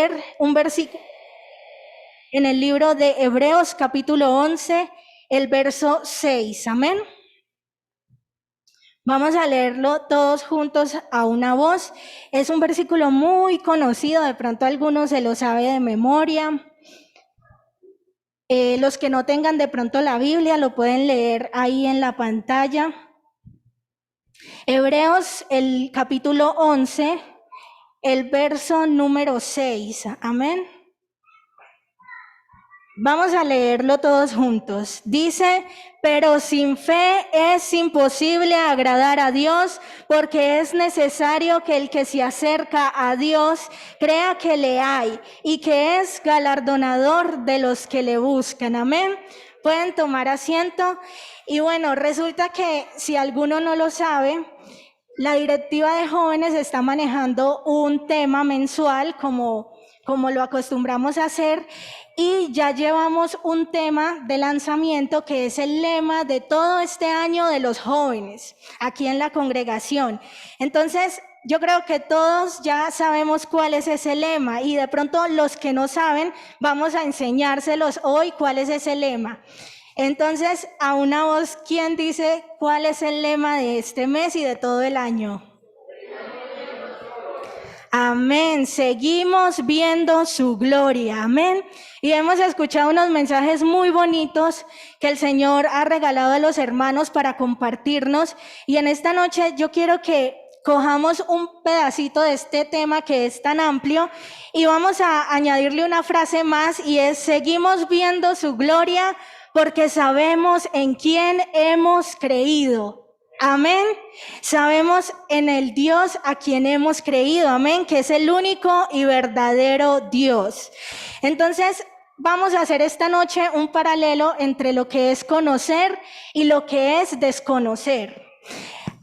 leer un versículo en el libro de Hebreos capítulo 11, el verso 6. Amén. Vamos a leerlo todos juntos a una voz. Es un versículo muy conocido, de pronto algunos se lo sabe de memoria. Los que no tengan de pronto la Biblia lo pueden leer ahí en la pantalla. Hebreos, el capítulo 11, el verso número 6. Amén. Vamos a leerlo todos juntos. Dice, pero sin fe es imposible agradar a Dios, porque es necesario que el que se acerca a Dios crea que le hay y que es galardonador de los que le buscan. Amén. Pueden tomar asiento. Y bueno, resulta que si alguno no lo sabe, la directiva de jóvenes está manejando un tema mensual como lo acostumbramos a hacer, y ya llevamos un tema de lanzamiento que es el lema de todo este año de los jóvenes aquí en la congregación. Entonces, yo creo que todos ya sabemos cuál es ese lema, y de pronto los que no saben, vamos a enseñárselos hoy cuál es ese lema. Entonces, a una voz, ¿quién dice cuál es el lema de este mes y de todo el año? Amén. Seguimos viendo su gloria. Amén. Y hemos escuchado unos mensajes muy bonitos que el Señor ha regalado a los hermanos para compartirnos. Y en esta noche yo quiero que cojamos un pedacito de este tema que es tan amplio y vamos a añadirle una frase más, y es: seguimos viendo su gloria porque sabemos en quién hemos creído. Amén. Sabemos en el Dios a quien hemos creído. Amén. Que es el único y verdadero Dios. Entonces, vamos a hacer esta noche un paralelo entre lo que es conocer y lo que es desconocer.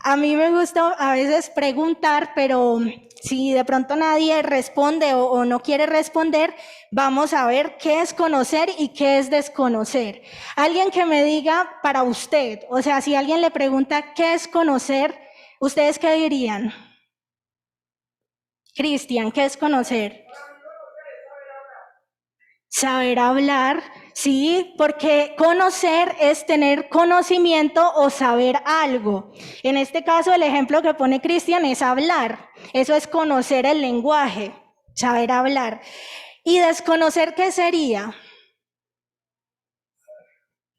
A mí me gusta a veces preguntar, pero si de pronto nadie responde o no quiere responder, vamos a ver qué es conocer y qué es desconocer. Alguien que me diga para usted, o sea, si alguien le pregunta qué es conocer, ¿ustedes qué dirían? Cristian, ¿qué es conocer? Saber hablar, sí, porque conocer es tener conocimiento o saber algo. En este caso, el ejemplo que pone Cristian es hablar. Eso es conocer el lenguaje, saber hablar. ¿Y desconocer qué sería?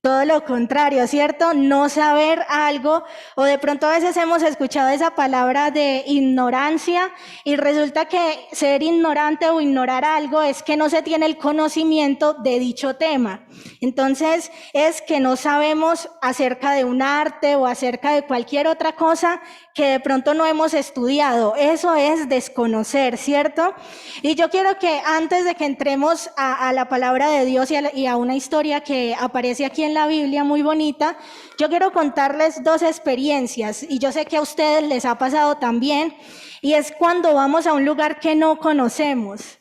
Todo lo contrario, ¿cierto? No saber algo, o de pronto a veces hemos escuchado esa palabra de ignorancia, y resulta que ser ignorante o ignorar algo es que no se tiene el conocimiento de dicho tema. Entonces es que no sabemos acerca de un arte o acerca de cualquier otra cosa que de pronto no hemos estudiado. Eso es desconocer, ¿cierto? Y yo quiero que antes de que entremos a la palabra de Dios y a una historia que aparece aquí en la Biblia muy bonita, yo quiero contarles dos experiencias, y yo sé que a ustedes les ha pasado también, y es cuando vamos a un lugar que no conocemos.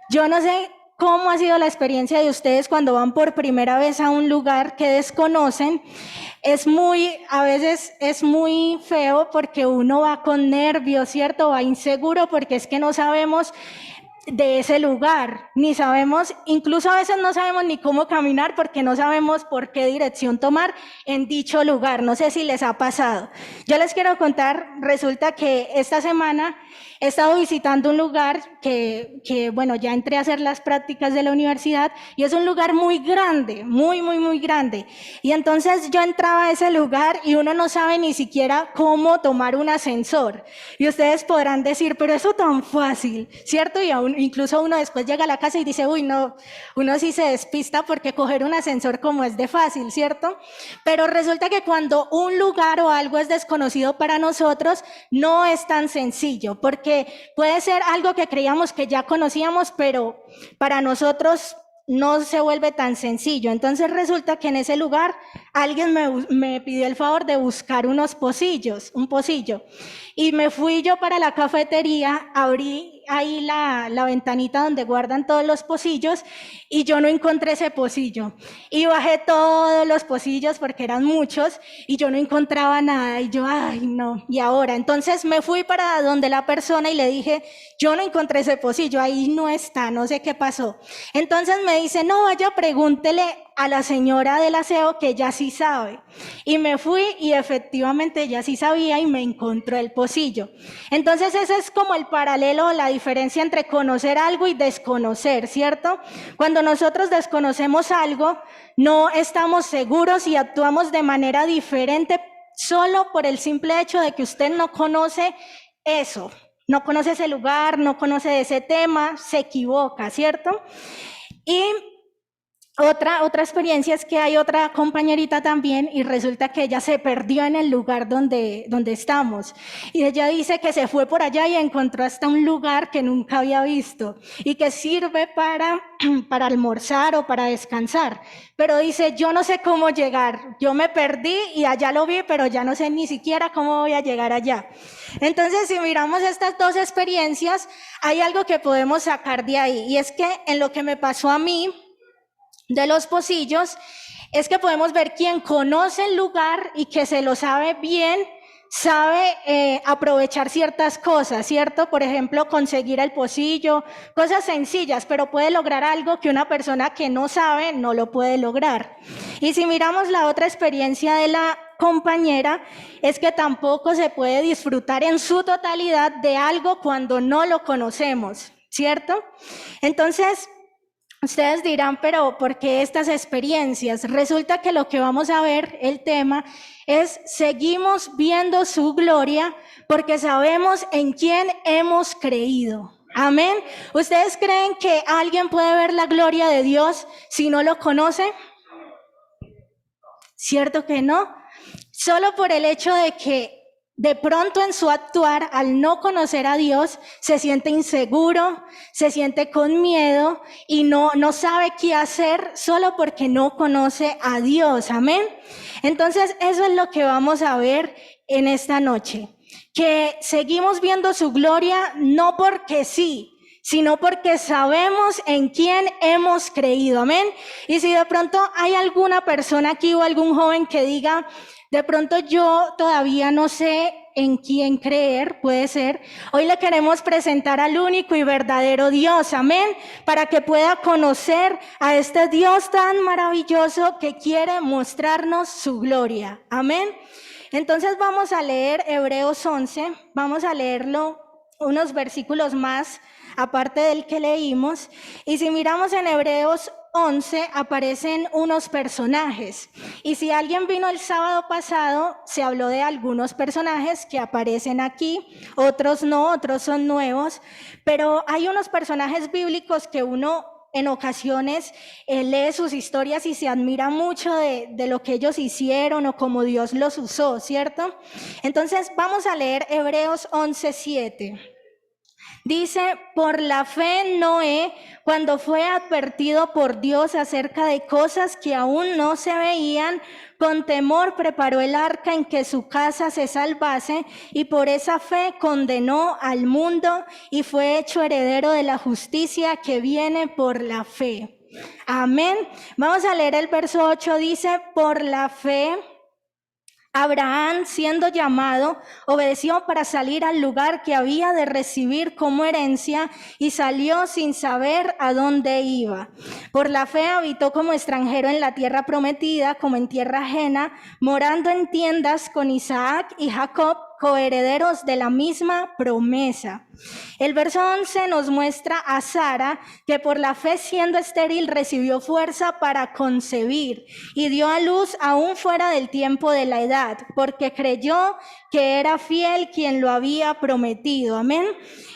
Yo no sé cómo ha sido la experiencia de ustedes cuando van por primera vez a un lugar que desconocen. A veces es muy feo porque uno va con nervios, ¿cierto? Va inseguro porque es que no sabemos de ese lugar, ni sabemos, incluso a veces no sabemos ni cómo caminar porque no sabemos por qué dirección tomar en dicho lugar. No sé si les ha pasado. Yo les quiero contar, resulta que esta semana he estado visitando un lugar que bueno, ya entré a hacer las prácticas de la universidad, y es un lugar muy grande, muy grande. Y entonces yo entraba a ese lugar y uno no sabe ni siquiera cómo tomar un ascensor. Y ustedes podrán decir, pero eso tan fácil, ¿cierto? Y incluso uno después llega a la casa y dice, uy, no, uno sí se despista porque coger un ascensor como es de fácil, ¿cierto? Pero resulta que cuando un lugar o algo es desconocido para nosotros, no es tan sencillo, porque puede ser algo que creíamos que ya conocíamos, pero para nosotros no se vuelve tan sencillo. Entonces resulta que en ese lugar alguien me pidió el favor de buscar un pocillo, y me fui yo para la cafetería, abrí ahí la ventanita donde guardan todos los pocillos y yo no encontré ese pocillo. Y bajé todos los pocillos porque eran muchos y yo no encontraba nada y yo, ay no, y ahora. Entonces me fui para donde la persona y le dije, yo no encontré ese pocillo, ahí no está, no sé qué pasó. Entonces me dice, no, vaya, pregúntele a la señora del aseo que ella sí sabe. Y me fui y efectivamente ella sí sabía y me encontró el pocillo. Entonces ese es como el paralelo, la diferencia entre conocer algo y desconocer, ¿cierto? Cuando nosotros desconocemos algo, no estamos seguros y actuamos de manera diferente solo por el simple hecho de que usted no conoce eso, no conoce ese lugar, no conoce ese tema, se equivoca, ¿cierto? Y otra experiencia es que hay otra compañerita también y resulta que ella se perdió en el lugar donde estamos. Y ella dice que se fue por allá y encontró hasta un lugar que nunca había visto y que sirve para almorzar o para descansar. Pero dice, yo no sé cómo llegar, yo me perdí y allá lo vi, pero ya no sé ni siquiera cómo voy a llegar allá. Entonces, si miramos estas dos experiencias, hay algo que podemos sacar de ahí y es que en lo que me pasó a mí, de los pocillos, es que podemos ver quien conoce el lugar y que se lo sabe bien, sabe aprovechar ciertas cosas, ¿cierto? Por ejemplo, conseguir el pocillo, cosas sencillas, pero puede lograr algo que una persona que no sabe no lo puede lograr. Y si miramos la otra experiencia de la compañera, es que tampoco se puede disfrutar en su totalidad de algo cuando no lo conocemos, ¿cierto? Entonces, ustedes dirán, pero ¿por qué estas experiencias? Resulta que lo que vamos a ver, el tema, es seguimos viendo su gloria porque sabemos en quién hemos creído. Amén. ¿Ustedes creen que alguien puede ver la gloria de Dios si no lo conoce? ¿Cierto que no? Solo por el hecho de que de pronto en su actuar, al no conocer a Dios, se siente inseguro, se siente con miedo y no sabe qué hacer solo porque no conoce a Dios. Amén. Entonces, eso es lo que vamos a ver en esta noche. Que seguimos viendo su gloria no porque sí, sino porque sabemos en quién hemos creído. Amén. Y si de pronto hay alguna persona aquí o algún joven que diga, de pronto yo todavía no sé en quién creer, puede ser. Hoy le queremos presentar al único y verdadero Dios, amén, para que pueda conocer a este Dios tan maravilloso que quiere mostrarnos su gloria, amén. Entonces vamos a leer Hebreos 11, vamos a leerlo unos versículos más, aparte del que leímos, y si miramos en Hebreos 11 aparecen unos personajes, y si alguien vino el sábado pasado, se habló de algunos personajes que aparecen aquí, otros no, otros son nuevos, pero hay unos personajes bíblicos que uno en ocasiones lee sus historias y se admira mucho de lo que ellos hicieron o cómo Dios los usó, ¿cierto? Entonces vamos a leer Hebreos 11:7. Dice, por la fe Noé, cuando fue advertido por Dios acerca de cosas que aún no se veían, con temor preparó el arca en que su casa se salvase, y por esa fe condenó al mundo y fue hecho heredero de la justicia que viene por la fe. Amén. Vamos a leer el verso 8, dice, por la fe Abraham, siendo llamado, obedeció para salir al lugar que había de recibir como herencia y salió sin saber a dónde iba. Por la fe habitó como extranjero en la tierra prometida, como en tierra ajena, morando en tiendas con Isaac y Jacob, coherederos de la misma promesa. El verso 11 nos muestra a Sara que por la fe, siendo estéril, recibió fuerza para concebir y dio a luz aún fuera del tiempo de la edad, porque creyó que era fiel quien lo había prometido. Amén.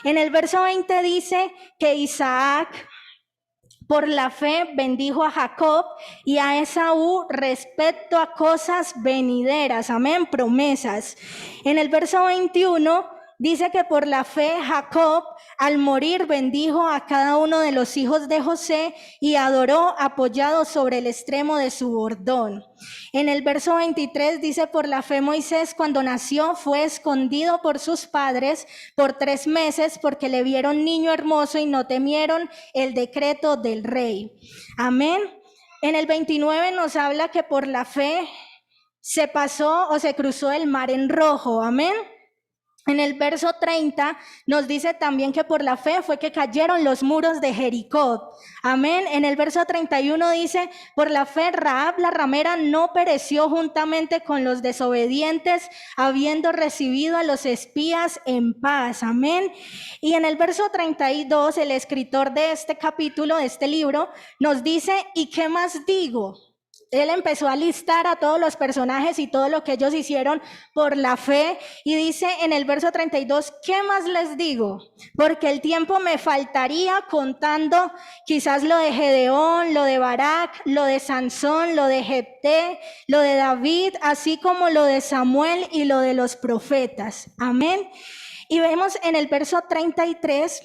En el verso 20 dice que Isaac, por la fe, bendijo a Jacob y a Esaú respecto a cosas venideras. Amén, promesas. En el verso 21 dice que por la fe Jacob al morir bendijo a cada uno de los hijos de José y adoró apoyado sobre el extremo de su bordón. En el verso 23 dice, por la fe Moisés cuando nació fue escondido por sus padres por 3 meses porque le vieron niño hermoso y no temieron el decreto del rey. Amén. En el 29 nos habla que por la fe se pasó o se cruzó el mar en rojo. Amén. En el verso 30 nos dice también que por la fe fue que cayeron los muros de Jericó. Amén. En el verso 31 dice, por la fe Rahab la ramera no pereció juntamente con los desobedientes, habiendo recibido a los espías en paz. Amén. Y en el verso 32, el escritor de este capítulo, de este libro, nos dice, ¿y qué más digo? Él empezó a listar a todos los personajes y todo lo que ellos hicieron por la fe y dice en el verso 32, ¿qué más les digo? Porque el tiempo me faltaría contando quizás lo de Gedeón, lo de Barak, lo de Sansón, lo de Jefté, lo de David, así como lo de Samuel y lo de los profetas. Amén. Y vemos en el verso 33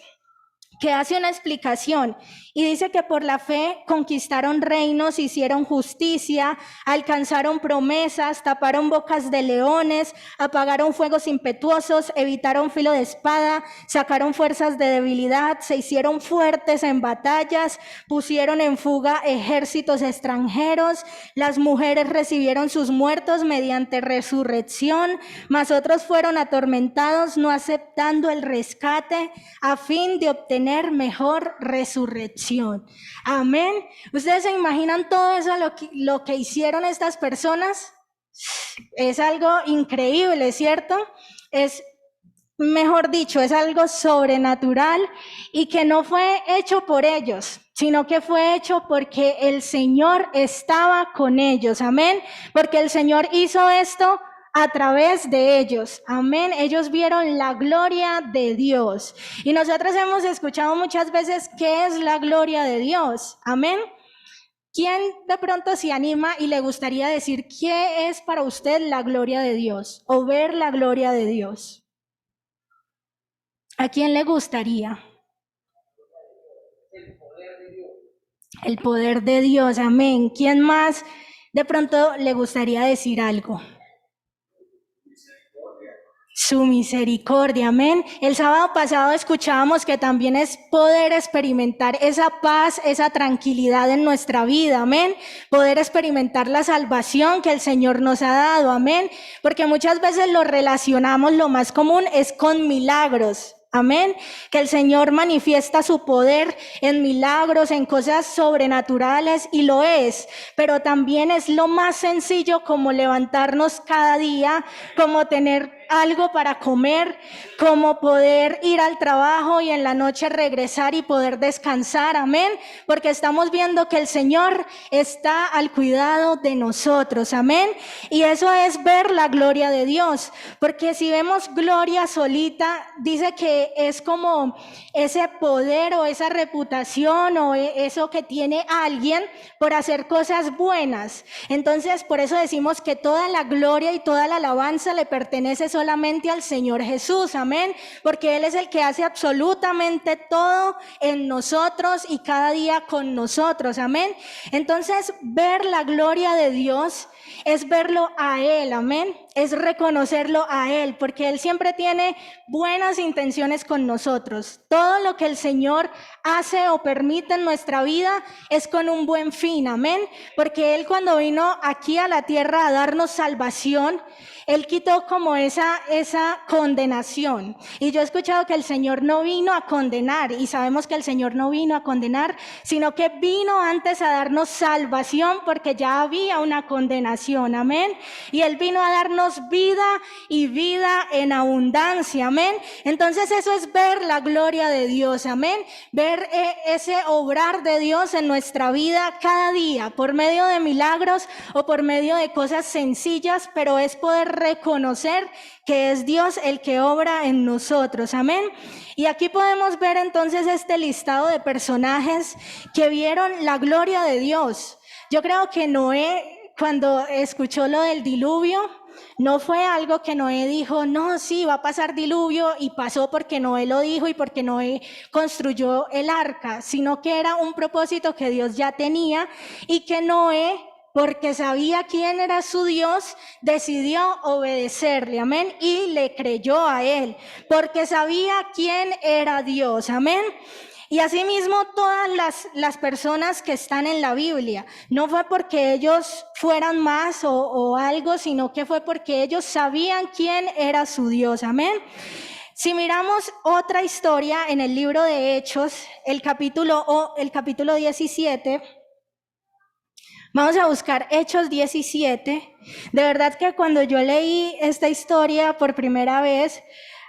que hace una explicación y dice que por la fe conquistaron reinos, hicieron justicia, alcanzaron promesas, taparon bocas de leones, apagaron fuegos impetuosos, evitaron filo de espada, sacaron fuerzas de debilidad, se hicieron fuertes en batallas, pusieron en fuga ejércitos extranjeros, las mujeres recibieron sus muertos mediante resurrección, mas otros fueron atormentados no aceptando el rescate a fin de obtener mejor resurrección. Amén. ¿Ustedes se imaginan todo eso, lo que hicieron estas personas? Es algo increíble, ¿cierto? Es, mejor dicho, es algo sobrenatural y que no fue hecho por ellos, sino que fue hecho porque el Señor estaba con ellos. Amén. Porque el Señor hizo esto a través de ellos. Amén. Ellos vieron la gloria de Dios. Y nosotros hemos escuchado muchas veces qué es la gloria de Dios. Amén. ¿Quién de pronto se anima y le gustaría decir qué es para usted la gloria de Dios o ver la gloria de Dios? ¿A quién le gustaría? El poder de Dios. Amén. ¿Quién más de pronto le gustaría decir algo? Su misericordia, amén. El sábado pasado escuchábamos que también es poder experimentar esa paz, esa tranquilidad en nuestra vida, amén. Poder experimentar la salvación que el Señor nos ha dado, amén. Porque muchas veces lo relacionamos, lo más común es con milagros. Amén, que el Señor manifiesta su poder en milagros, en cosas sobrenaturales y lo es, pero también es lo más sencillo como levantarnos cada día, como tener algo para comer, como poder ir al trabajo y en la noche regresar y poder descansar, amén, porque estamos viendo que el Señor está al cuidado de nosotros, amén, y eso es ver la gloria de Dios, porque si vemos gloria solita, dice que es como ese poder o esa reputación o eso que tiene alguien por hacer cosas buenas. Entonces, por eso decimos que toda la gloria y toda la alabanza le pertenece solamente al Señor Jesús, amén, porque Él es el que hace absolutamente todo en nosotros y cada día con nosotros, amén. Entonces, ver la gloria de Dios es verlo a Él, amén, es reconocerlo a Él, porque Él siempre tiene buenas intenciones con nosotros. Todo lo que el Señor hace o permite en nuestra vida es con un buen fin, amén, porque Él cuando vino aquí a la tierra a darnos salvación, Él quitó como esa condenación. Y yo he escuchado que el Señor no vino a condenar, y sabemos que el Señor no vino a condenar, sino que vino antes a darnos salvación porque ya había una condenación, amén. Y Él vino a darnos vida y vida en abundancia, amén. Entonces eso es ver la gloria de Dios, amén. Ver ese obrar de Dios en nuestra vida cada día, por medio de milagros o por medio de cosas sencillas, pero es poder reconocer que es Dios el que obra en nosotros, amén. Y aquí podemos ver entonces este listado de personajes que vieron la gloria de Dios. Yo creo que Noé, cuando escuchó lo del diluvio, no fue algo que Noé dijo, no, sí, va a pasar diluvio y pasó porque Noé lo dijo y porque Noé construyó el arca, sino que era un propósito que Dios ya tenía y que Noé, porque sabía quién era su Dios, decidió obedecerle, amén, y le creyó a él, porque sabía quién era Dios, amén. Y asimismo todas las personas que están en la Biblia, no fue porque ellos fueran más o algo, sino que fue porque ellos sabían quién era su Dios, amén. Si miramos otra historia en el libro de Hechos, el capítulo 17, vamos a buscar Hechos 17. De verdad que cuando yo leí esta historia por primera vez,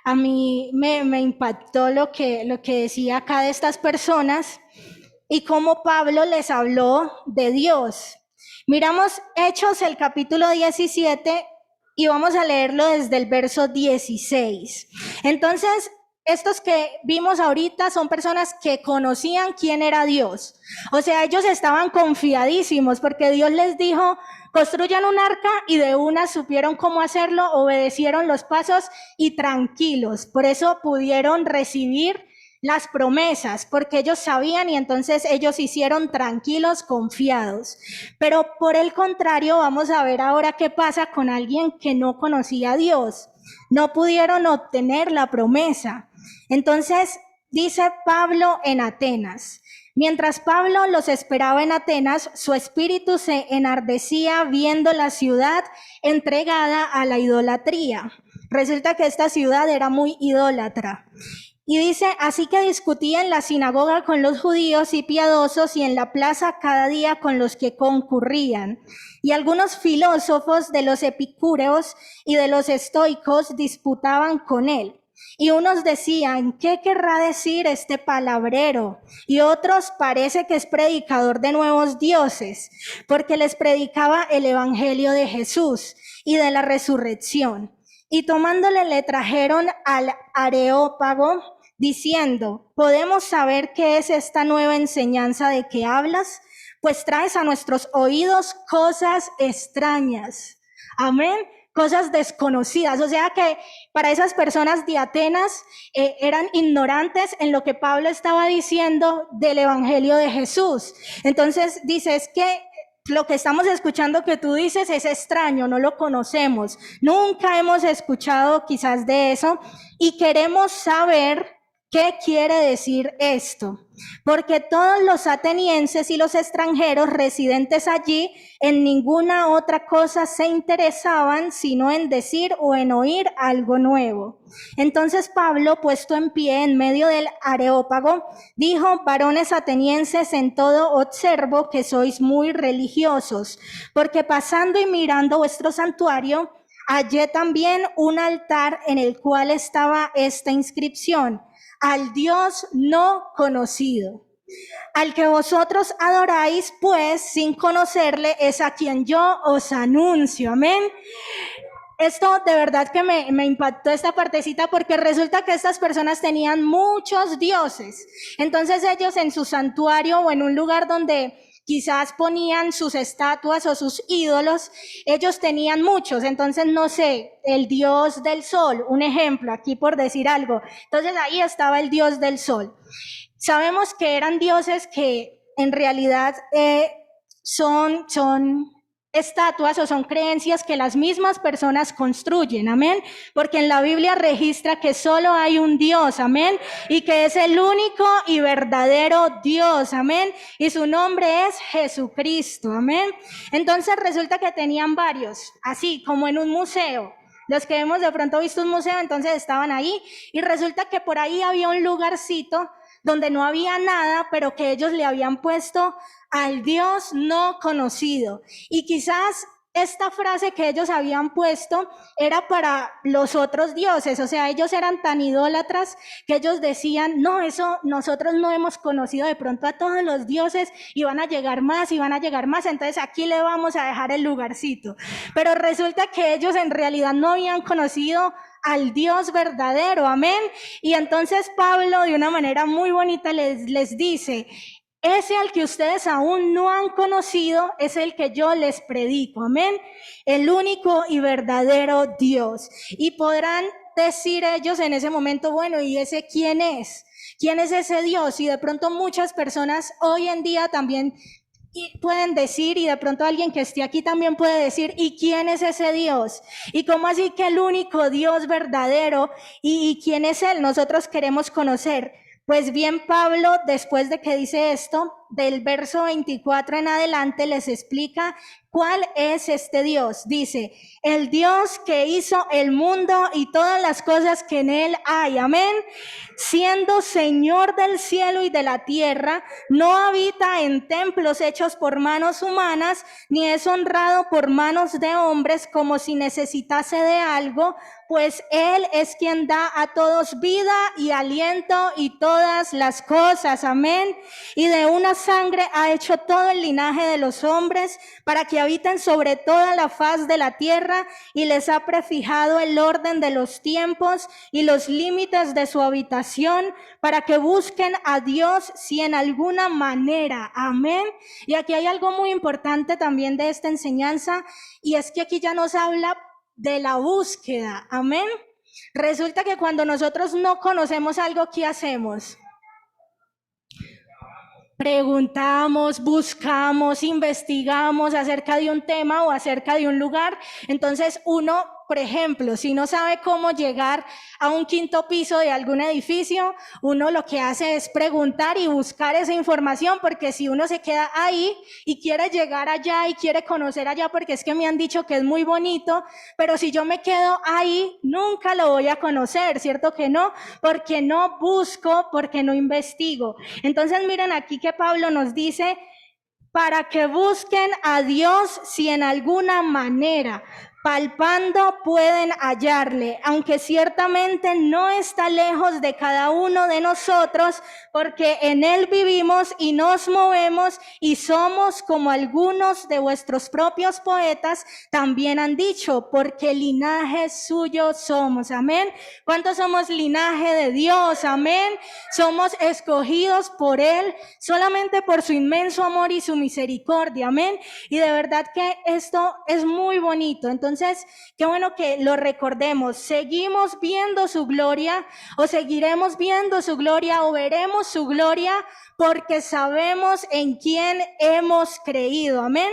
a mí me impactó lo que decía acá de estas personas y cómo Pablo les habló de Dios. Miramos Hechos, el capítulo 17, y vamos a leerlo desde el verso 16. Entonces, estos que vimos ahorita son personas que conocían quién era Dios. O sea, ellos estaban confiadísimos porque Dios les dijo, construyan un arca, y de una supieron cómo hacerlo, obedecieron los pasos y tranquilos. Por eso pudieron recibir las promesas, porque ellos sabían y entonces ellos hicieron tranquilos, confiados. Pero por el contrario, vamos a ver ahora qué pasa con alguien que no conocía a Dios. No pudieron obtener la promesa. Entonces, dice Pablo en Atenas. Mientras Pablo los esperaba en Atenas, su espíritu se enardecía viendo la ciudad entregada a la idolatría. Resulta que esta ciudad era muy idólatra. Y dice, así que discutía en la sinagoga con los judíos y piadosos y en la plaza cada día con los que concurrían. Y algunos filósofos de los epicúreos y de los estoicos disputaban con él. Y unos decían, ¿qué querrá decir este palabrero? Y otros, parece que es predicador de nuevos dioses, porque les predicaba el evangelio de Jesús y de la resurrección. Y tomándole le trajeron al Areópago, diciendo, ¿podemos saber qué es esta nueva enseñanza de que hablas? Pues traes a nuestros oídos cosas extrañas. Amén. Cosas desconocidas. O sea que para esas personas de Atenas eran ignorantes en lo que Pablo estaba diciendo del evangelio de Jesús. Entonces dice, es que lo que estamos escuchando que tú dices es extraño, no lo conocemos, nunca hemos escuchado quizás de eso y queremos saber qué quiere decir esto. Porque todos los atenienses y los extranjeros residentes allí en ninguna otra cosa se interesaban sino en decir o en oír algo nuevo. Entonces Pablo, puesto en pie en medio del Areópago, dijo, varones atenienses, en todo observo que sois muy religiosos, porque pasando y mirando vuestro santuario, hallé también un altar en el cual estaba esta inscripción, al Dios no conocido. Al que vosotros adoráis, pues, sin conocerle, es a quien yo os anuncio. Amén. Esto de verdad que me impactó esta partecita porque resulta que estas personas tenían muchos dioses. Entonces ellos en su santuario o en un lugar donde quizás ponían sus estatuas o sus ídolos, ellos tenían muchos. Entonces, no sé, el dios del sol, un ejemplo aquí por decir algo. Entonces ahí estaba el dios del sol. Sabemos que eran dioses que en realidad son estatuas o son creencias que las mismas personas construyen, amén, porque en la Biblia registra que solo hay un Dios, amén, y que es el único y verdadero Dios, amén, y su nombre es Jesucristo, amén. Entonces resulta que tenían varios, así como en un museo. Los que hemos de pronto visto un museo, entonces estaban ahí, y resulta que por ahí había un lugarcito donde no había nada, pero que ellos le habían puesto al Dios no conocido. Y quizás esta frase que ellos habían puesto era para los otros dioses, o sea, ellos eran tan idólatras que ellos decían, no, eso nosotros no hemos conocido de pronto a todos los dioses y van a llegar más y van a llegar más, entonces aquí le vamos a dejar el lugarcito. Pero resulta que ellos en realidad no habían conocido al Dios verdadero, amén. Y entonces Pablo de una manera muy bonita les dice, Ese al que ustedes aún no han conocido es el que yo les predico, amén. El único y verdadero Dios. Y podrán decir ellos en ese momento, bueno, ¿y ese quién es? ¿Quién es ese Dios? Y de pronto muchas personas hoy en día también pueden decir, y de pronto alguien que esté aquí también puede decir, ¿y quién es ese Dios? ¿Y cómo así que el único Dios verdadero? ¿Y quién es Él? Nosotros queremos conocer. Pues bien, Pablo, después de que dice esto, del verso 24 en adelante, les explica cuál es este Dios. Dice, el Dios que hizo el mundo y todas las cosas que en él hay, amén. Siendo Señor del cielo y de la tierra, no habita en templos hechos por manos humanas, ni es honrado por manos de hombres como si necesitase de algo, pues Él es quien da a todos vida y aliento y todas las cosas, amén. Y de una sangre ha hecho todo el linaje de los hombres para que habiten sobre toda la faz de la tierra, y les ha prefijado el orden de los tiempos y los límites de su habitación, para que busquen a Dios si en alguna manera, amén. Y aquí hay algo muy importante también de esta enseñanza, y es que aquí ya nos habla de la búsqueda, amén. Resulta que cuando nosotros no conocemos algo, ¿qué hacemos? Preguntamos, buscamos, investigamos acerca de un tema o acerca de un lugar. Entonces uno, por ejemplo, si no sabe cómo llegar a un quinto piso de algún edificio, uno lo que hace es preguntar y buscar esa información, porque si uno se queda ahí y quiere llegar allá y quiere conocer allá, porque es que me han dicho que es muy bonito, pero si yo me quedo ahí, nunca lo voy a conocer, ¿cierto que no? Porque no busco, porque no investigo. Entonces miren aquí que Pablo nos dice, para que busquen a Dios si en alguna manera, palpando, pueden hallarle, aunque ciertamente no está lejos de cada uno de nosotros, porque en Él vivimos y nos movemos y somos como algunos de vuestros propios poetas también han dicho, porque linaje suyo somos, amén. ¿Cuántos somos linaje de Dios? Amén. Somos escogidos por Él, solamente por su inmenso amor y su misericordia, amén. Y de verdad que esto es muy bonito. Entonces, qué bueno que lo recordemos. ¿Seguimos viendo su gloria o seguiremos viendo su gloria o veremos su gloria? Porque sabemos en quién hemos creído, amén.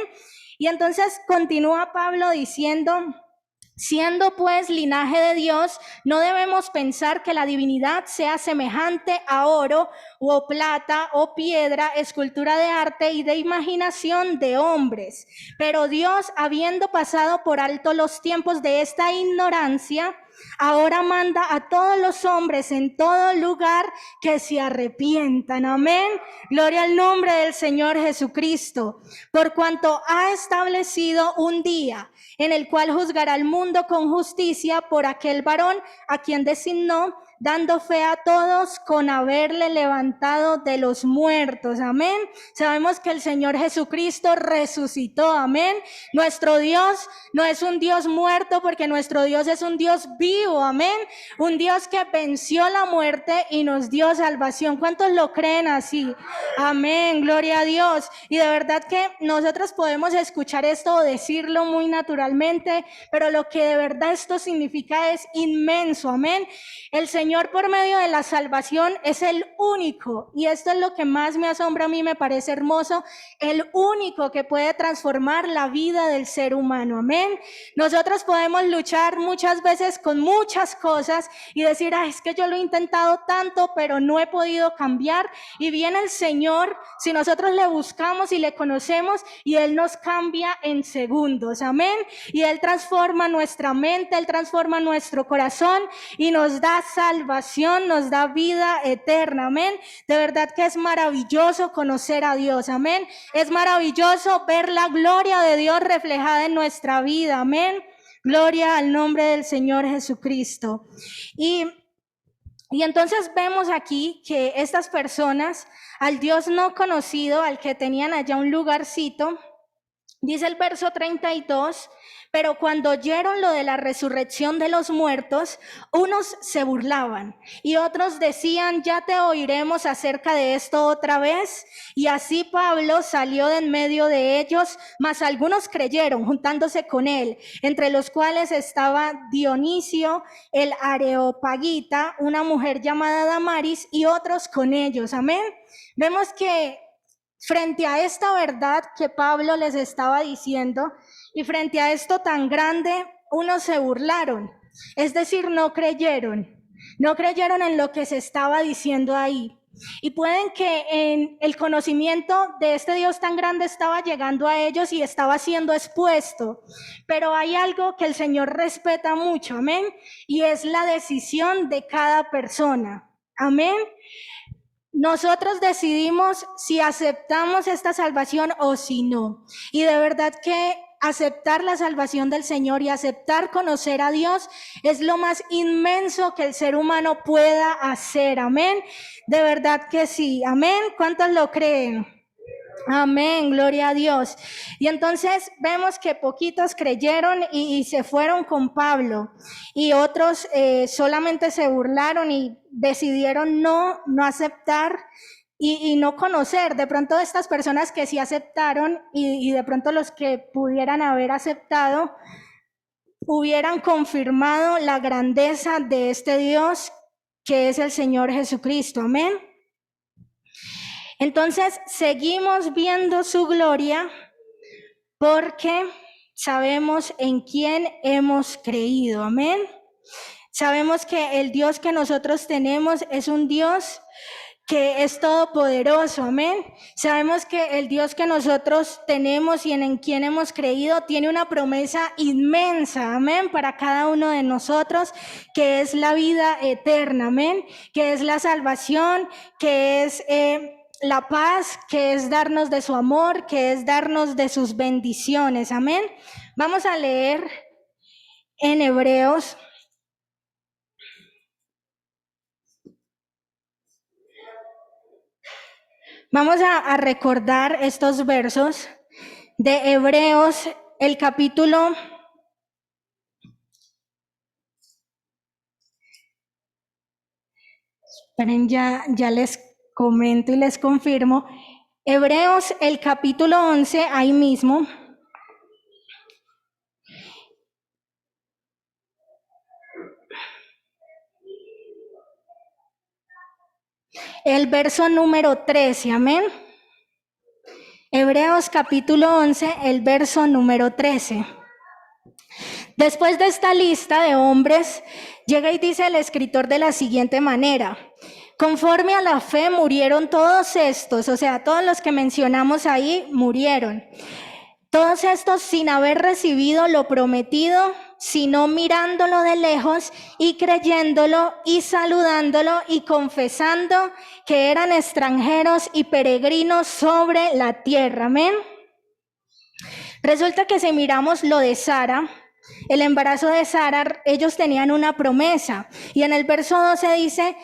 Y entonces continúa Pablo diciendo, siendo pues linaje de Dios, no debemos pensar que la divinidad sea semejante a oro o plata o piedra, escultura de arte y de imaginación de hombres. Pero Dios, habiendo pasado por alto los tiempos de esta ignorancia, ahora manda a todos los hombres en todo lugar que se arrepientan. Amén. Gloria al nombre del Señor Jesucristo. Por cuanto ha establecido un día en el cual juzgará al mundo con justicia por aquel varón a quien designó, dando fe a todos con haberle levantado de los muertos. Amén. Sabemos que el Señor Jesucristo resucitó. Amén. Nuestro Dios no es un Dios muerto, porque nuestro Dios es un Dios vivo. Amén. Un Dios que venció la muerte y nos dio salvación. ¿Cuántos lo creen así? Amén. Gloria a Dios. Y de verdad que nosotros podemos escuchar esto o decirlo muy naturalmente, pero lo que de verdad esto significa es inmenso. Amén. El Señor, por medio de la salvación, es el único, y esto es lo que más me asombra a mí, me parece hermoso, el único que puede transformar la vida del ser humano. Amén. Nosotros podemos luchar muchas veces con muchas cosas y decir, es que yo lo he intentado tanto, pero no he podido cambiar. Y viene el Señor, si nosotros le buscamos y le conocemos, y Él nos cambia en segundos. Amén. Y Él transforma nuestra mente, Él transforma nuestro corazón y nos da salvación, nos da vida eterna. Amén. De verdad que es maravilloso conocer a Dios. Amén. Es maravilloso ver la gloria de Dios reflejada en nuestra vida. Amén. Gloria al nombre del Señor Jesucristo. Y entonces vemos aquí que estas personas, al Dios no conocido, al que tenían allá un lugarcito, dice el verso 32, Pero cuando oyeron lo de la resurrección de los muertos, unos se burlaban y otros decían, ya te oiremos acerca de esto otra vez. Y así Pablo salió de en medio de ellos, mas algunos creyeron juntándose con él, entre los cuales estaba Dionisio, el Areopagita, una mujer llamada Damaris y otros con ellos. Amén. Vemos que frente a esta verdad que Pablo les estaba diciendo y frente a esto tan grande, unos se burlaron, es decir, no creyeron en lo que se estaba diciendo ahí. Y pueden que en el conocimiento de este Dios tan grande estaba llegando a ellos y estaba siendo expuesto, pero hay algo que el Señor respeta mucho, amén, y es la decisión de cada persona, amén. Nosotros decidimos si aceptamos esta salvación o si no. Y de verdad que aceptar la salvación del Señor y aceptar conocer a Dios es lo más inmenso que el ser humano pueda hacer. Amén. De verdad que sí. Amén. ¿Cuántos lo creen? Amén, gloria a Dios. Y entonces vemos que poquitos creyeron y se fueron con Pablo y otros solamente se burlaron y decidieron no aceptar y no conocer. De pronto estas personas que sí aceptaron y de pronto los que pudieran haber aceptado hubieran confirmado la grandeza de este Dios que es el Señor Jesucristo. Amén. Entonces, seguimos viendo su gloria porque sabemos en quién hemos creído. Amén. Sabemos que el Dios que nosotros tenemos es un Dios que es todopoderoso. Amén. Sabemos que el Dios que nosotros tenemos y en quien hemos creído tiene una promesa inmensa. Amén. Para cada uno de nosotros, que es la vida eterna. Amén. Que es la salvación, que es la paz, que es darnos de su amor, que es darnos de sus bendiciones. Amén. Vamos a leer en Hebreos. Vamos a recordar estos versos de Hebreos, el capítulo 11. Ya les comento y les confirmo. Hebreos, el capítulo 11, ahí mismo. El verso número 13, amén. Hebreos capítulo 11, el verso número 13. Después de esta lista de hombres, llega y dice el escritor de la siguiente manera: conforme a la fe murieron todos estos, o sea, todos los que mencionamos ahí murieron. Todos estos sin haber recibido lo prometido, sino mirándolo de lejos y creyéndolo y saludándolo y confesando que eran extranjeros y peregrinos sobre la tierra. Amén. Resulta que si miramos lo de Sara, el embarazo de Sara, ellos tenían una promesa. Y en el verso 12 dice,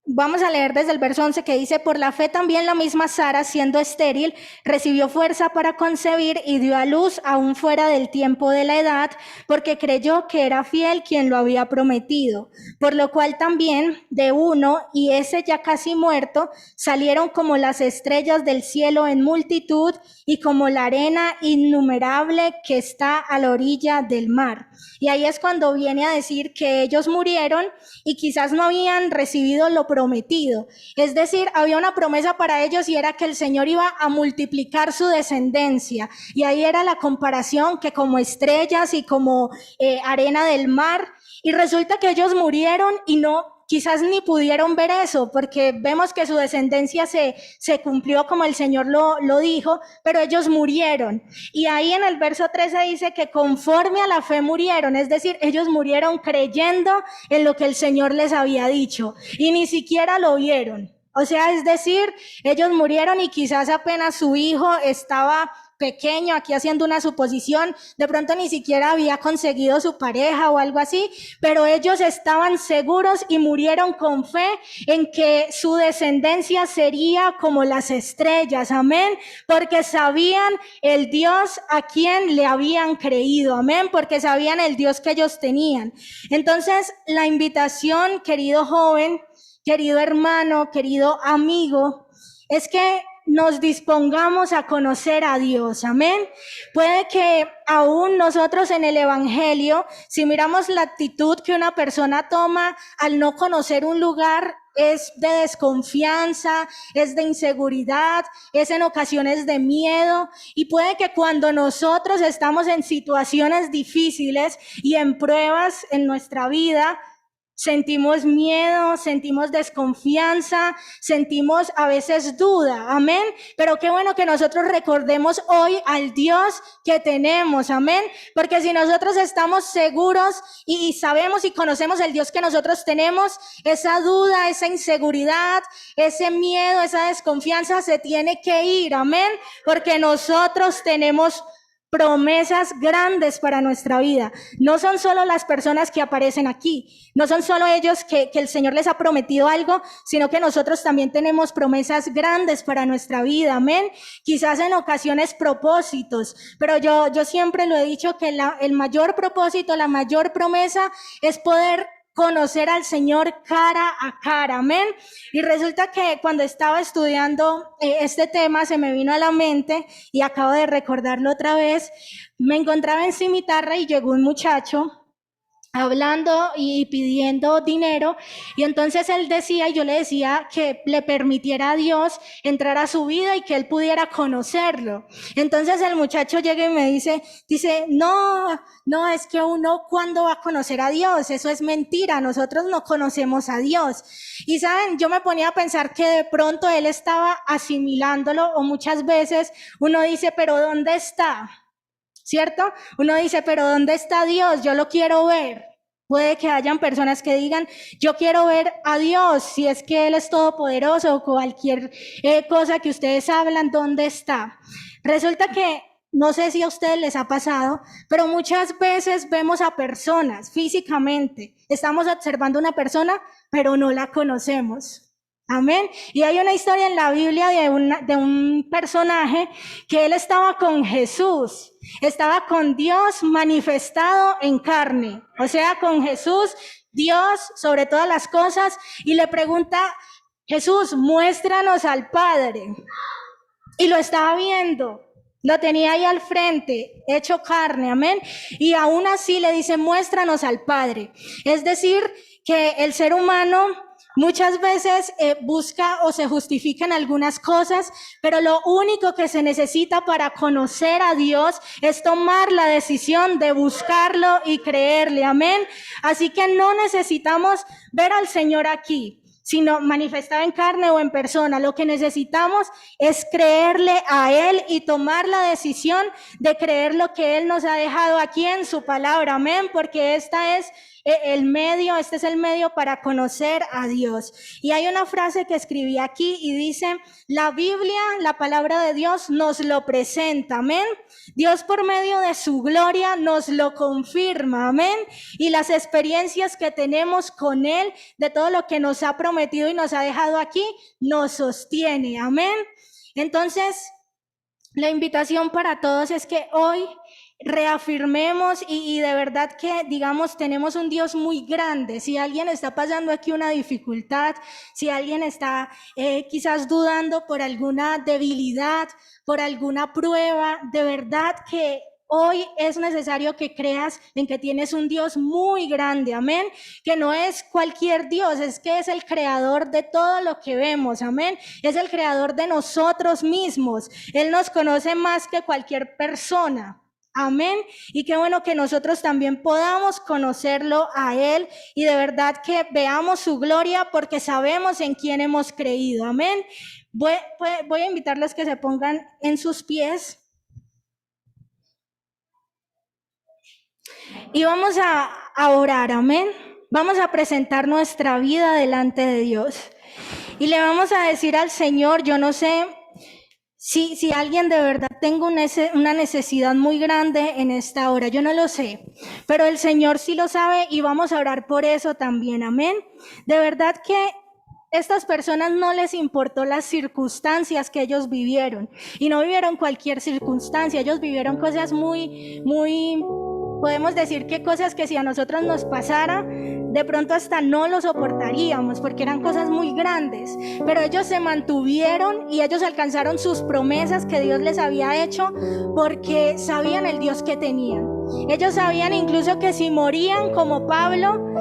vamos a leer desde el verso 11 que dice, por la fe también la misma Sara, siendo estéril, recibió fuerza para concebir y dio a luz aún fuera del tiempo de la edad, porque creyó que era fiel quien lo había prometido. Por lo cual también de uno, y ese ya casi muerto, salieron como las estrellas del cielo en multitud y como la arena innumerable que está a la orilla del mar. Y ahí es cuando viene a decir que ellos murieron y quizás no habían recibido lo prometido. Es decir, había una promesa para ellos y era que el Señor iba a multiplicar su descendencia. Y ahí era la comparación que como estrellas y como arena del mar. Y resulta que ellos murieron y quizás ni pudieron ver eso, porque vemos que su descendencia se cumplió como el Señor lo dijo, pero ellos murieron. Y ahí en el verso 13 dice que conforme a la fe murieron, es decir, ellos murieron creyendo en lo que el Señor les había dicho y ni siquiera lo vieron. O sea, es decir, ellos murieron y quizás apenas su hijo estaba pequeño, aquí haciendo una suposición, de pronto ni siquiera había conseguido su pareja o algo así, pero ellos estaban seguros y murieron con fe en que su descendencia sería como las estrellas, amén, porque sabían el Dios a quien le habían creído, amén, porque sabían el Dios que ellos tenían. Entonces, la invitación, querido joven, querido hermano, querido amigo, es que nos dispongamos a conocer a Dios, amén. Puede que aún nosotros en el Evangelio, si miramos la actitud que una persona toma al no conocer un lugar, es de desconfianza, es de inseguridad, es en ocasiones de miedo, y puede que cuando nosotros estamos en situaciones difíciles y en pruebas en nuestra vida, sentimos miedo, sentimos desconfianza, sentimos a veces duda, amén. Pero qué bueno que nosotros recordemos hoy al Dios que tenemos, amén. Porque si nosotros estamos seguros y sabemos y conocemos el Dios que nosotros tenemos, esa duda, esa inseguridad, ese miedo, esa desconfianza se tiene que ir, amén. Porque nosotros tenemos promesas grandes para nuestra vida. No son solo las personas que aparecen aquí, no son solo ellos que el Señor les ha prometido algo, sino que nosotros también tenemos promesas grandes para nuestra vida, amén. Quizás en ocasiones propósitos, pero yo siempre lo he dicho que el mayor propósito, la mayor promesa es poder conocer al Señor cara a cara, amén. Y resulta que cuando estaba estudiando este tema se me vino a la mente y acabo de recordarlo otra vez. Me encontraba en Cimitarra y llegó un muchacho hablando y pidiendo dinero, y entonces él decía, y yo le decía que le permitiera a Dios entrar a su vida y que él pudiera conocerlo. Entonces el muchacho llega y me dice, no, es que uno, ¿cuándo va a conocer a Dios? Eso es mentira, nosotros no conocemos a Dios. Y saben, yo me ponía a pensar que de pronto él estaba asimilándolo, o muchas veces uno dice, pero ¿dónde está? ¿Cierto? Uno dice, pero ¿dónde está Dios? Yo lo quiero ver. Puede que hayan personas que digan, yo quiero ver a Dios, si es que Él es todopoderoso o cualquier cosa que ustedes hablan, ¿dónde está? Resulta que, no sé si a ustedes les ha pasado, pero muchas veces vemos a personas físicamente. Estamos observando una persona, pero no la conocemos. Amén. Y hay una historia en la Biblia de un personaje que él estaba con Jesús, estaba con Dios manifestado en carne, o sea, con Jesús, Dios sobre todas las cosas, y le pregunta, Jesús, muéstranos al Padre. Y lo estaba viendo, lo tenía ahí al frente, hecho carne, amén. Y aún así le dice, muéstranos al Padre. Es decir, que el ser humano muchas veces busca o se justifica en algunas cosas, pero lo único que se necesita para conocer a Dios es tomar la decisión de buscarlo y creerle, amén. Así que no necesitamos ver al Señor aquí, sino manifestado en carne o en persona. Lo que necesitamos es creerle a Él y tomar la decisión de creer lo que Él nos ha dejado aquí en su palabra, amén, porque este es el medio para conocer a Dios. Y hay una frase que escribí aquí y dice, la Biblia, la palabra de Dios nos lo presenta, amén. Dios por medio de su gloria nos lo confirma, amén. Y las experiencias que tenemos con Él, de todo lo que nos ha prometido y nos ha dejado aquí, nos sostiene, amén. Entonces, la invitación para todos es que hoy reafirmemos y de verdad que digamos tenemos un Dios muy grande. Si alguien está pasando aquí una dificultad, si alguien está quizás dudando por alguna debilidad, por alguna prueba, de verdad que hoy es necesario que creas en que tienes un Dios muy grande, amén, que no es cualquier Dios, es que es el creador de todo lo que vemos, amén, es el creador de nosotros mismos. Él nos conoce más que cualquier persona. Amén. Y qué bueno que nosotros también podamos conocerlo a Él y de verdad que veamos su gloria porque sabemos en quién hemos creído. Amén. Voy a invitarles que se pongan en sus pies. Y vamos a orar, amén. Vamos a presentar nuestra vida delante de Dios. Y le vamos a decir al Señor, yo no sé Si alguien de verdad tenga una necesidad muy grande en esta hora, yo no lo sé, pero el Señor sí lo sabe y vamos a orar por eso también, amén. De verdad que estas personas no les importó las circunstancias que ellos vivieron y no vivieron cualquier circunstancia, ellos vivieron cosas muy, podemos decir que cosas que si a nosotros nos pasara, de pronto hasta no lo soportaríamos porque eran cosas muy grandes, pero ellos se mantuvieron y ellos alcanzaron sus promesas que Dios les había hecho porque sabían el Dios que tenían. Ellos sabían incluso que si morían como Pablo,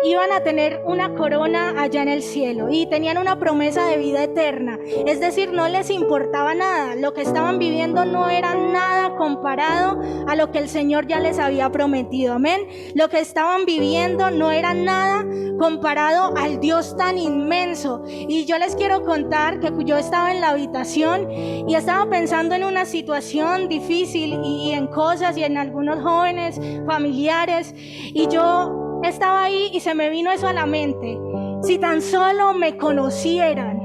iban a tener una corona allá en el cielo y tenían una promesa de vida eterna. Es decir, no les importaba nada. Lo que estaban viviendo no era nada comparado a lo que el Señor ya les había prometido. Amén. Lo que estaban viviendo no era nada comparado al Dios tan inmenso. Y yo les quiero contar que yo estaba en la habitación y estaba pensando en una situación difícil y en cosas y en algunos jóvenes familiares, y yo estaba ahí y se me vino eso a la mente. Si tan solo me conocieran,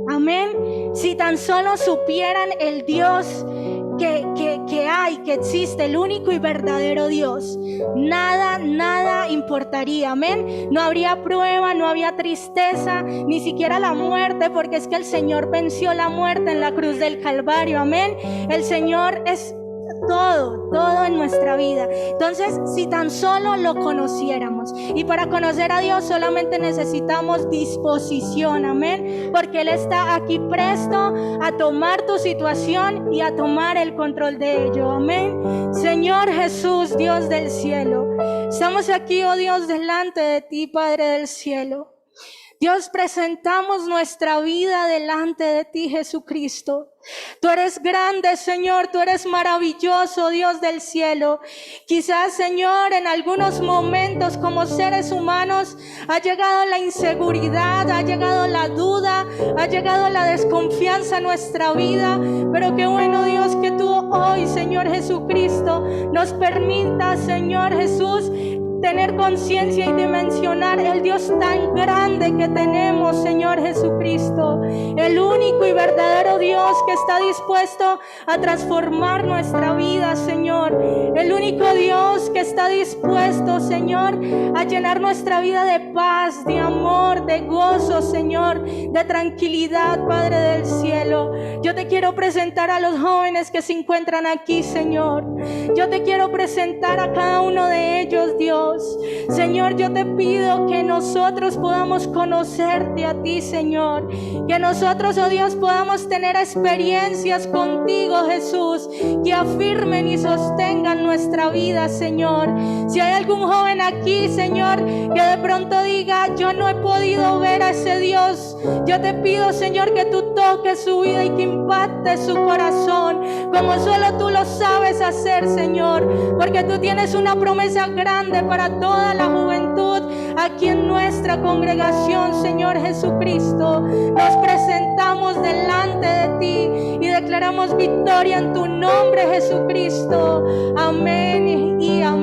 amén, si tan solo supieran el Dios que hay, que existe, el único y verdadero Dios, nada importaría, amén. No habría prueba, no habría tristeza, ni siquiera la muerte, porque es que el Señor venció la muerte en la cruz del Calvario, amén. El Señor es todo en nuestra vida. Entonces, si tan solo lo conociéramos, y para conocer a Dios solamente necesitamos disposición, amén, porque Él está aquí presto a tomar tu situación y a tomar el control de ello, amén. Señor Jesús, Dios del cielo, estamos aquí, oh Dios, delante de ti, Padre del cielo. Dios, presentamos nuestra vida delante de ti, Jesucristo. Tú eres grande, Señor, tú eres maravilloso, Dios del cielo. Quizás, Señor, en algunos momentos como seres humanos ha llegado la inseguridad, ha llegado la duda, ha llegado la desconfianza a nuestra vida. Pero qué bueno, Dios, que tú hoy, Señor Jesucristo, nos permitas, Señor Jesús, tener conciencia y dimensionar el Dios tan grande que tenemos, Señor Jesucristo, el único y verdadero Dios que está dispuesto a transformar nuestra vida, Señor, el único Dios que está dispuesto, Señor, a llenar nuestra vida de paz, de amor, de gozo, Señor, de tranquilidad, Padre del cielo. Yo te quiero presentar a los jóvenes que se encuentran aquí, Señor. Yo te quiero presentar a cada uno de ellos, Dios. Señor, yo te pido que nosotros podamos conocerte a ti, Señor, que nosotros, oh Dios, podamos tener experiencias contigo, Jesús, que afirmen y sostengan nuestra vida, Señor. Si hay algún joven aquí, Señor, que de pronto diga, yo no he podido ver a ese Dios, yo te pido, Señor, que tú toques su vida y que impactes su corazón, como solo tú lo sabes hacer, Señor, porque tú tienes una promesa grande para toda la juventud aquí en nuestra congregación, Señor Jesucristo. Nos presentamos delante de ti y declaramos victoria en tu nombre, Jesucristo. Amén y amén.